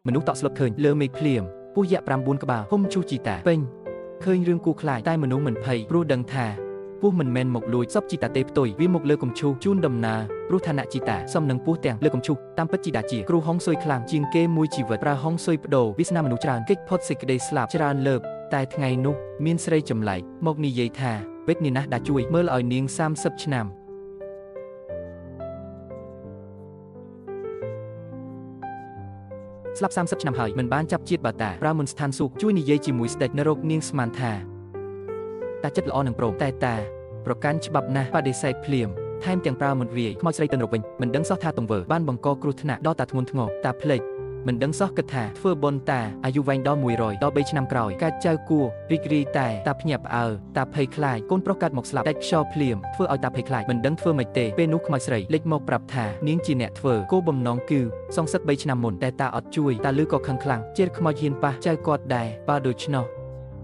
មនុស្សតក់ស្លុតឃើញលើមេឃភ្លៀងពស់យៈ9ក្បាលហុំឈូសជីតាពេញឃើញរឿងគូខ្លាចតែមនុស្សមិនភ័យព្រោះដឹងថាពស់មិនមែនមកលួចសពជីតាទេផ្ទុយវាមកលើកំឈូសជូនដំណើរព្រោះឋានៈជីតាសមនឹងពស់ទាំងលើកំឈូសតាមពិតជីតាជាគ្រូហុងស៊ុយខ្លាំងជាងគេមួយជីវិតប្រើហុងស៊ុយបដូរវាសនាមនុស្សច្រើនគេចផុតសេចក្តីស្លាប់ច្រើនលើកតែថ្ងៃនោះមានស្រីចម្លែកមកនិយាយថាពេជ្រនេះណាស់ដែលជួយមើលឲ្យនាង30ឆ្នាំស្លាប់30ឆ្នាំហើយមិនបានចាប់ជាតិបាតាប្រើមុនស្ថានសុខជួយនិយាយជាមួយស្ដេចនរកនាងស្មានថាតាចិត្តល្អនឹងព្រមតែតាប្រកាន់ច្បាប់ណាស់បដិសេធភ្លាមថែមទាំងប្រើមុនវាយខ្មោចស្រីទៅនរកវិញមិនដឹងសោះថាទង្វើបានបង្កគ្រោះថ្នាក់ដល់តាធ្ងន់ធ្ងរតាភ្លេចមិនដឹងសោះគិតថាធ្វើបុណ្យតាអាយុវែងដល់100ដល់3ឆ្នាំក្រោយកើតចៅគួររីករាយតែតាភ្ញាក់ផ្អើលតាភ័យខ្លាចកូនប្រុសកើតមកស្លាប់ដាច់ខ្យល់ភ្លាមធ្វើឲ្យតាភ័យខ្លាចមិនដឹងធ្វើម៉េចទេពេលនោះខ្មោចស្រីលេចមកប្រាប់ថានាងជាអ្នកធ្វើគោលបំណងគឺសងសឹក3ឆ្នាំមុនតែតាអត់ជួយតាលឺក៏ខឹងខ្លាំងជេរខ្មោចហ៊ានប៉ះចៅគាត់ដែរបើដូច្នោះ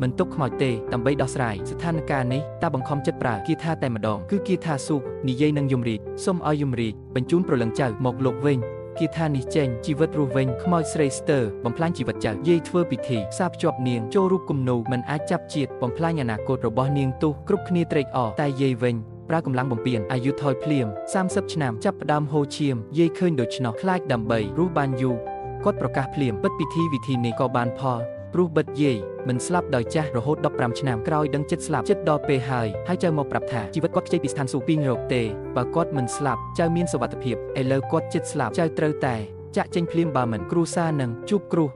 មិនទុកខ្មោចទេដើម្បីដោះស្រាយស្ថានភាពនេះតាបង្ខំចិត្តប្រើគាថាតែម្ដងគឺគាថាស៊ូកនិយាយនឹងយមរាជសូមឲ្យយមរាជបញ្ជូនព្រលឹងចៅមកលោកវិញគាថានេះចេញជីវិតរស់វិញខ្មោចស្រីស្ទើរបំផ្លាញជីវិតចៅយាយធ្វើពិធីផ្សារភ្ជាប់នាងចូលរូបគំនូមិនអាចចាប់ជាតិបំផ្លាញអនាគតរបស់នាងទុះគ្រប់គ្នាត្រេកអរតែយាយវិញប្រើកម្លាំងបំពេញអាយុថយភ្លាម30ឆ្នាំចាប់ផ្ដើមហូរឈាមយាយឃើញដូច្នោះខ្លាចដើម្បីរស់បានយូរគាត់ប្រកាសភ្លាមពិតពិធីវិធីនេះក៏បានផលព្រោះបិទយាយមិនស្លាប់ដោយចាស់រហូត15ឆ្នាំក្រោយដឹងចិត្តស្លាប់ចិត្តដល់ពេលហើយចៅមកប្រាប់ថាជីវិតគាត់ខ្ចីពីស្ថានសួគ៌ពីរោគទេបើគាត់មិនស្លាប់ចៅមានសុវត្ថិភាពឥឡូវគាត់ចិត្តស្លាប់ចៅត្រូវតែចាក់ចេញភ្លាមបើមិនគ្រួសារនឹងជួបគ្រោះ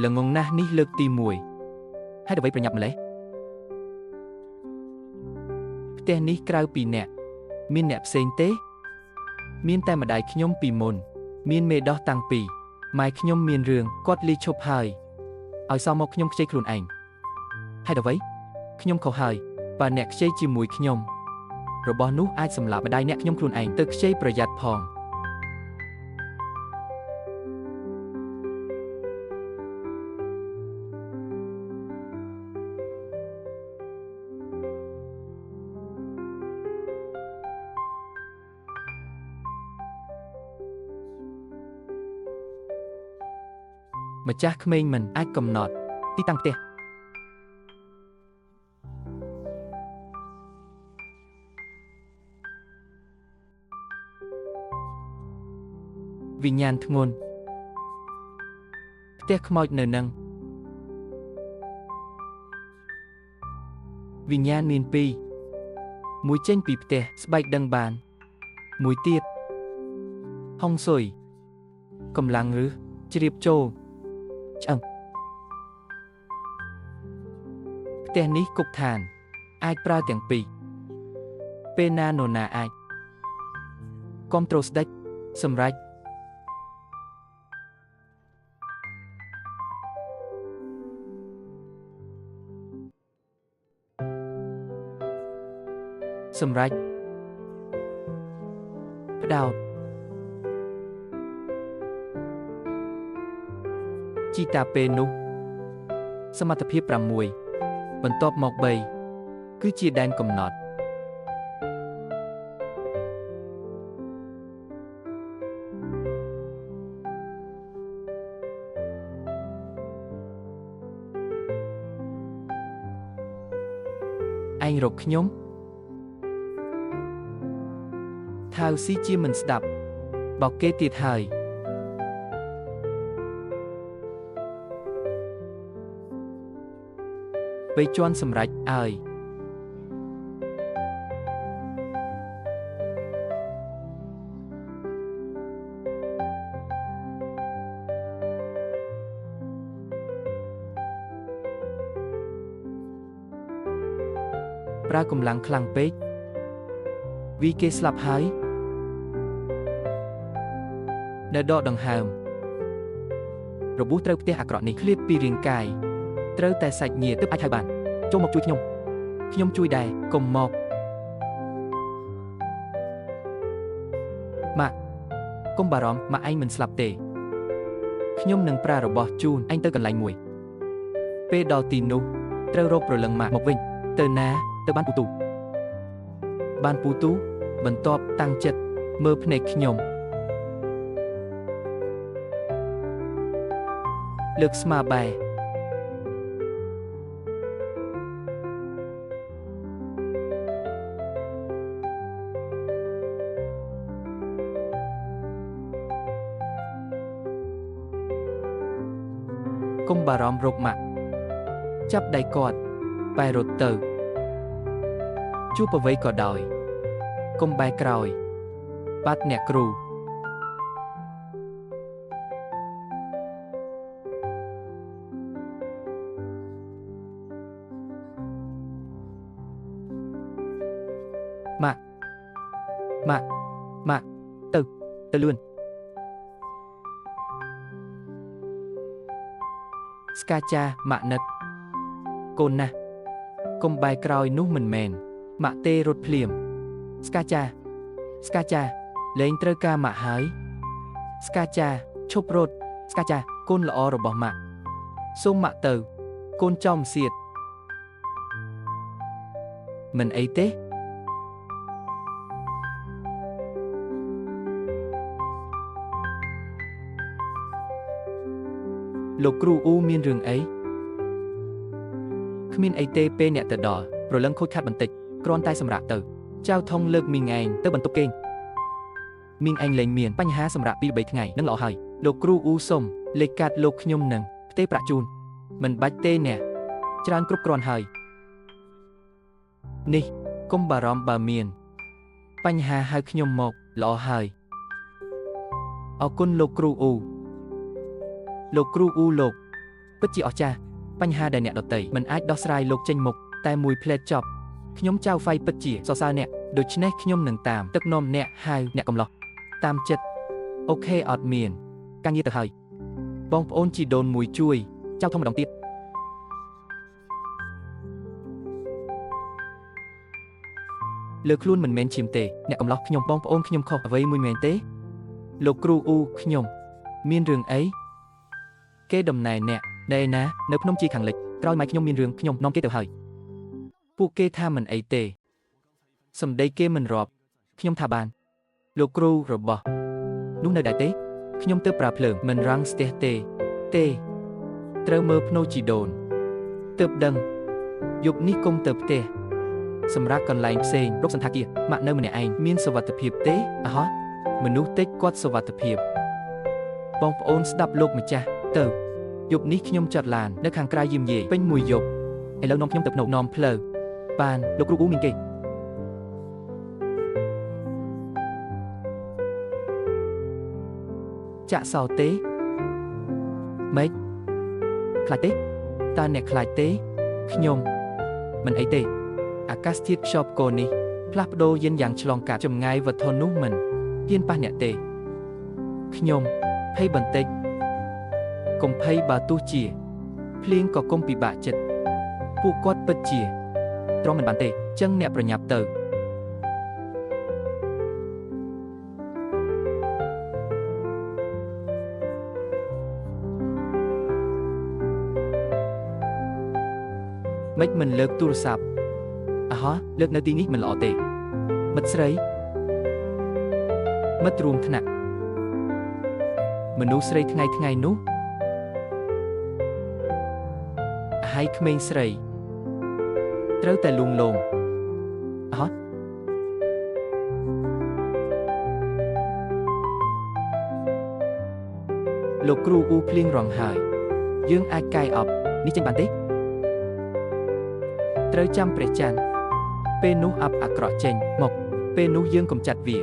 ល្ងងណាស់នេះលើកទី1ហេតុអ្វីប្រញាប់ម្លេះផ្ទះនេះក្រៅពីអ្នកមានអ្នកផ្សេងទេមានតែម្ដាយខ្ញុំពីមុនមានមេដោះតាំងពីម៉ែខ្ញុំមានរឿងគាត់លាឈប់ហើយឲ្យសោះមកខ្ញុំខ្ចីខ្លួនឯងហេតុអ្វីខ្ញុំខុសហើយបើអ្នកខ្ចីជាមួយខ្ញុំរបស់នោះអាចសម្លាប់ម្ដាយអ្នកខ្ញុំខ្លួនឯងទៅខ្ចីប្រយ័ត្នផងម្ចាស់ក្មេងមិនអាចកំណត់ទីតាំងផ្ទះវិញ្ញាណធ្ងន់ផ្ទះខ្មោចនៅនឹងវិញ្ញាណមានពីរមួយចេញពីផ្ទះស្បែកដឹងបានមួយទៀតហុងស៊ុយកម្លាំងឬជ្រាបចូលឆ្អឹងផ្ទះនេះគុកឋានអាចប្រើទាំងពីរពេលណានរណាអាចគាំទ្រស្ដេចសម្រេចផ្ដោតជីតាពេលនោះសមត្ថភាព6បន្ទាប់មក3គឺជាដែនកំណត់ឯងរកខ្ញុំថាវស៊ីជាមិនស្ដាប់បោកគេទៀតហើយពេលជន់សម្រេចឲ្យ ប្រើកម្លាំងខ្លាំងពេកវីគេស្លាប់ហើយនៅដកដង្ហើមរបួសត្រូវផ្ទះអាក្រក់នេះឃ្លាតពីរាងកាយត្រូវតែសាច់ញាតិទើបអាចហៅបានចូលមកជួយខ្ញុំជួយដែរកុំមកម៉ាក់កុំបារម្ភម៉ាក់ឯងមិនស្លាប់ទេខ្ញុំនឹងប្រើរបស់ជូនឯងទៅកន្លែងមួយពេលដល់ទីនោះត្រូវរកប្រលឹងម៉ាក់មកវិញទៅណាទៅបានពូទូបន្ទាប់តាំងចិត្តមើលភ្នែកខ្ញុំលើកស្មាបែកុំបារម្ភរកម៉ាក់ចាប់ដៃគាត់បែររត់ទៅជួបអ្វីក៏ដោយកុំបែរក្រោយបាត់អ្នកគ្រូម៉ាក់ទៅលឿនស្កាចាម៉ាក់នឹកកូនណាស់កុំបែរក្រោយនោះមិនមែនម៉ាក់ទេរត់ភ្លាមស្កាចាលែងត្រូវការម៉ាក់ហើយស្កាចាឈប់រត់ស្កាចាកូនល្អរបស់ម៉ាក់សូមម៉ាក់ទៅកូនចំសៀតមិនអីទេលោកគ្រូអ៊ូមានរឿងអីគ្មានអីទេពេលអ្នកទៅដល់ប្រលឹងខូចខាតបន្តិចគ្រាន់តែសម្រាប់ទៅចៅថងលើកមីងឯងទៅបន្ទប់គេងមីងឯងលែងមានបញ្ហាសម្រាប់2 3ថ្ងៃនឹងល្អហើយលោកគ្រូអ៊ូសុំលេខកាតលោកខ្ញុំនឹងផ្ទេរប្រាក់ជូនមិនបាច់ទេអ្នកច្រើនគ្រប់គ្រាន់ហើយនេះកុំបារម្ភបើមានបញ្ហាហៅខ្ញុំមកល្អហើយអរគុណលោកគ្រូអ៊ូលោកពិតជាអស្ចារ្យបញ្ហាដែលអ្នកដតីមិនអាចដោះស្រាយលោកចេញមុខតែមួយផ្លែតចប់ខ្ញុំចៅហ្វៃពិតជាសរសើរអ្នកដូច្នេះខ្ញុំនឹងតាមទឹកនាំអ្នកហៅអ្នកកំឡោះតាមចិត្តអូខេអត់មានការងារទៅហើយបងប្អូនជីដូនមួយជួយចៅធំម្ដងទៀតលើខ្លួនមិនមែនឈាមទេអ្នកកំឡោះខ្ញុំបងប្អូនខ្ញុំខុសអ្វីមួយមែនទេលោកគ្រូអ៊ូខ្ញុំមានរឿងអីគេដំណែអ្នកនៅឯណានៅភ្នំជីខាងលិចក្រោយមកខ្ញុំមានរឿងខ្ញុំនាំគេទៅហើយពួកគេថាមិនអីទេសម្ដីគេមិនរាប់ខ្ញុំថាបានលោកគ្រូរបស់នោះនៅដែរទេខ្ញុំទើបប្រើភ្លើងមិនរាំងស្ទះទេត្រូវមើលភ្នូជីដូនទើបដឹងយប់នេះគុំទៅផ្ទះសម្រាប់កន្លែងផ្សេងរកសន្តាគារម៉ាក់នៅម្នាក់ឯងមានសុវត្ថិភាពទេអហោះមនុស្សតិចគាត់សុវត្ថិភាពបងប្អូនស្ដាប់លោកម្ចាស់ទៅយប់នេះខ្ញុំចាត់ឡាននៅខាងក្រៅយាមយាយពេញមួយយប់ឥឡូវនាំខ្ញុំទៅភ្នូនាំផ្លូវបានលោកគ្រូអ៊ូមានគេចាក់សោទេម៉េចខ្លាចទេតើអ្នកខ្លាចទេខ្ញុំមិនអីទេអាកាសធាតុខ្យល់កូននេះផ្លាស់ប្ដូរយិនយ៉ាងឆ្លងកាត់ចម្ងាយវត្ថុនោះមិនហ៊ានប៉ះអ្នកទេខ្ញុំភ័យបន្តិចកុំភ័យបើទោះជាភ្លៀងក៏កុំពិបាកចិត្តពួកគាត់ពិតជាទ្រាំមិនបានទេចឹងអ្នកប្រញាប់ទៅមិនលើកទូរស័ព្ទអាហោះលើកនៅទីនេះមិនល្អទេមិត្តស្រីមិត្តរួមថ្នាក់មនុស្សស្រីថ្ងៃនោះហើយក្មេងស្រីត្រូវតែលួងលោមអាហោះលោកគ្រូអ៊ូភ្លៀងរងហើយយើងអាចកាយអប់នេះចេញបានទេត្រូវចាំព្រះច័ន្ទពេលនោះអាប់អាក្រក់ចេញមកពេលនោះយើងកំចាត់វា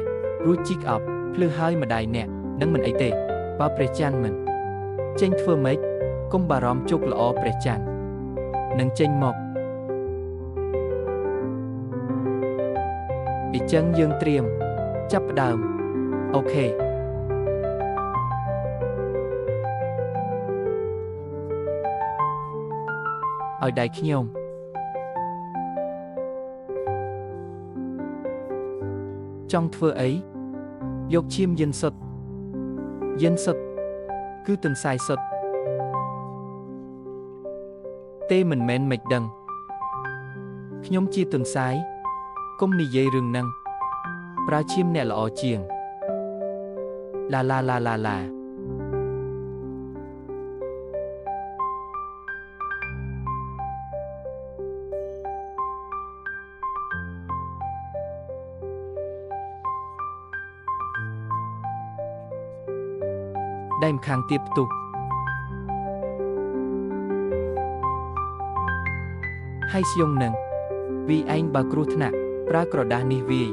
រួចជីកអប់ភ្លឺហើយម្ដាយអ្នកនឹងមិនអីទេបើព្រះច័ន្ទមិនចេញធ្វើម៉េចកុំបារម្ភជោគល្អព្រះច័ន្ទនឹងចេញមក អញ្ចឹងយើងត្រៀមចាប់ផ្ដើមអូខេឲ្យដៃខ្ញុំចង់ធ្វើអីយកឈាមយិនសុទ្ធគឺទន្សាយសុទ្ធទេមិនមែនមិនដឹងខ្ញុំជាទន្សាយកុំនិយាយរឿងហ្នឹងប្រើឈាមអ្នកល្អជាងឡាដៃម្ខាងទៀតផ្ទុះហើយស្យងនឹងវាឯងបើគ្រោះថ្នាក់ប្រើក្រដាសនេះវាយ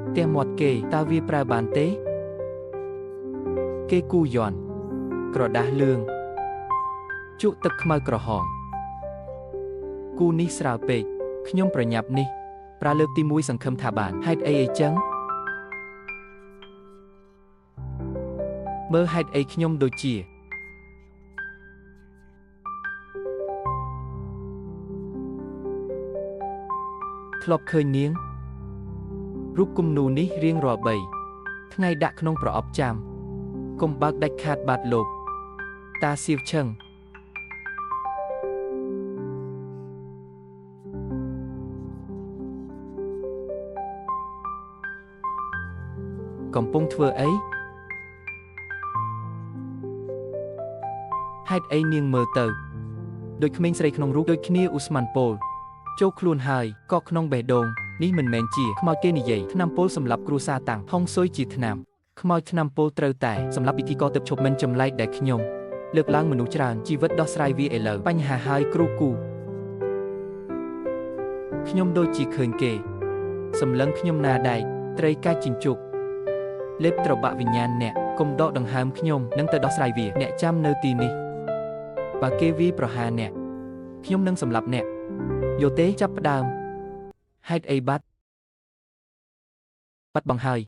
ផ្ទះមាត់គេតើវាប្រើបានទេគេគូយន់ក្រដាសលឿងជក់ទឹកខ្មៅក្រហមគូនេះស្រាលពេកខ្ញុំប្រញាប់នេះប្រើលើកទី1សង្ឃឹមថាបានហេតុអីចឹងមើលហេតុអីខ្ញុំដូចជាធ្លាប់ឃើញនាងរូបគំនូនេះរៀងរាល់3ថ្ងៃដាក់ក្នុងប្រអប់ចាំកុំបើកដាច់ខាតបាត់លោកតាសៀវឈឹងកំពុងធ្វើអីហេតុអីនាងមើលទៅដូចក្មេងស្រីក្នុងរូបដូចគ្នាអ៊ូស្ម៉ាន់ប៉ូលចូលខ្លួនហើយកកក្នុងបេះដូងនេះមិនមែនជាខ្មោចគេនិយាយថ្នាំពុលសម្រាប់គ្រួសារតាំងហុងស៊ុយជាថ្នាំខ្មោចថ្នាំពុលត្រូវតែសម្រាប់ពិធីករទៅឈប់មិនចម្លែកដែលខ្ញុំលើកឡើងមនុស្សច្រើនជីវិតដោះស្រាយវាឥឡូវបញ្ហាហើយគ្រូគូខ្ញុំដូចជាឃើញគេសម្លឹងខ្ញុំណាដែរត្រីកាច់ជីងជុកលេបត្របាក់វិញ្ញាណអ្នកកុំដកដង្ហើមខ្ញុំនឹងទៅដោះស្រាយវាអ្នកចាំនៅទីនេះបើគេវាយប្រហារអ្នកខ្ញុំនឹងសម្លាប់អ្នកយកទេចាប់ផ្ដើមហេតុអីបាត់បង់ហើយ